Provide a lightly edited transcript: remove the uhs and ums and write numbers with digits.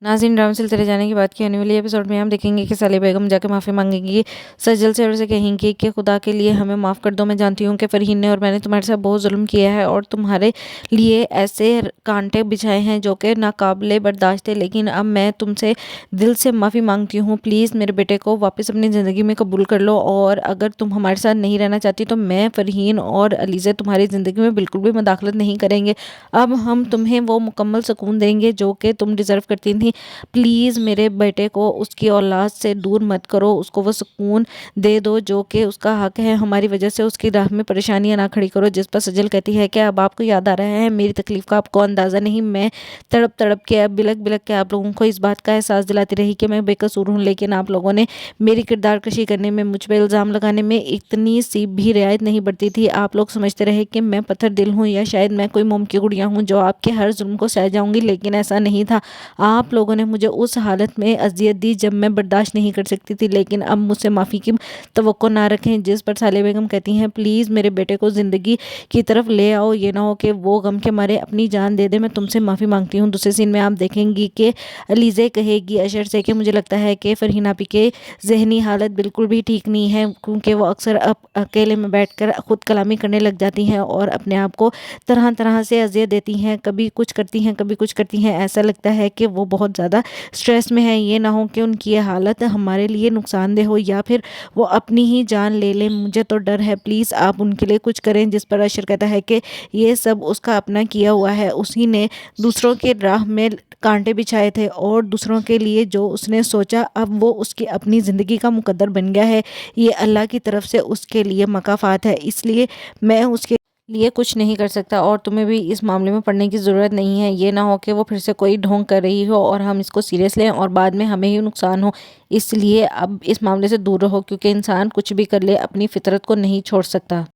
नाज़रीन, ड्रामा चलते रह जाने के बाद की आने वाली एपिसोड में हम देखेंगे कि साले बेगम जाके माफ़ी मांगेंगी सजल से और उसे कहेंगी कि खुदा के लिए हमें माफ़ कर दो। मैं जानती हूँ कि फरहीन ने और मैंने तुम्हारे साथ बहुत जुल्म किया है और तुम्हारे लिए ऐसे कांटे बिछाए हैं जो कि नाकाबिले बर्दाश्त थे, लेकिन अब मैं तुमसे दिल से माफ़ी मांगती हूँ। प्लीज़ मेरे बेटे को वापस अपनी ज़िंदगी में कबूल कर लो, और अगर तुम हमारे साथ नहीं रहना चाहती तो मैं, फरहीन और अलीज़ा तुम्हारी ज़िंदगी में बिल्कुल भी मदाखलत नहीं करेंगे। अब हम तुम्हें वो मुकम्मल सुकून देंगे जो कि तुम डिज़र्व करती थी। प्लीज़ मेरे बेटे को उसकी औलाद से दूर मत करो, उसको वो सुकून दे दो जो कि उसका हक है। हमारी वजह से उसकी राह में परेशानियां ना खड़ी करो। जिस पर सजल कहती है कि अब आपको याद आ रहा है मेरी तकलीफ़ का आपको अंदाज़ा नहीं। मैं तड़प तड़प के, अब बिलक बिलक के आप लोगों को इस बात का एहसास दिलाती रही कि मैं बेकसूर हूँ, लेकिन आप लोगों ने मेरी किरदार कशी करने में, मुझ पर इल्ज़ाम लगाने में इतनी सी भी रियायत नहीं बरती थी। आप लोग समझते रहे कि मैं पत्थर दिल हूँ या शायद मैं कोई मोम की गुड़िया हूँ जो आपके हर जुल्म को सह जाऊंगी, लेकिन ऐसा नहीं था। आप लोगों ने मुझे उस हालत में अजियत दी जब मैं बर्दाश्त नहीं कर सकती थी, लेकिन अब मुझसे माफ़ी की तवक्को ना रखें। जिस पर साले बेगम कहती हैं, प्लीज़ मेरे बेटे को ज़िंदगी की तरफ ले आओ, ये ना हो कि वो गम के मारे अपनी जान दे दे। मैं तुमसे माफ़ी मांगती हूँ। दूसरे सीन में आप देखेंगी कि अलीज़ा कहेगी अशर से कि मुझे लगता है कि फरहीन आपी के जहनी हालत बिल्कुल भी ठीक नहीं है, क्योंकि वो अक्सर अब अकेले में बैठकर खुद कलामी करने लग जाती हैं और अपने आप को तरह तरह से अजियत देती हैं। कभी कुछ करती हैं, कभी कुछ करती हैं। ऐसा लगता है कि वो बहुत ज़्यादा स्ट्रेस में है। ये ना हो कि उनकी ये हालत हमारे लिए नुकसानदेह हो या फिर वो अपनी ही जान ले लें। मुझे तो डर है, प्लीज़ आप उनके लिए कुछ करें। जिस पर अशर कहता है कि ये सब उसका अपना किया हुआ है, उसी ने दूसरों के राह में कांटे बिछाए थे और दूसरों के लिए जो उसने सोचा अब वो उसकी अपनी ज़िंदगी का मुकद्दर बन गया है। ये अल्लाह की तरफ से उसके लिए मकाफ़ात है, इसलिए मैं उसके लिए कुछ नहीं कर सकता और तुम्हें भी इस मामले में पड़ने की ज़रूरत नहीं है। ये ना हो कि वो फिर से कोई ढोंग कर रही हो और हम इसको सीरियस लें और बाद में हमें ही नुकसान हो। इसलिए अब इस मामले से दूर रहो, क्योंकि इंसान कुछ भी कर ले अपनी फितरत को नहीं छोड़ सकता।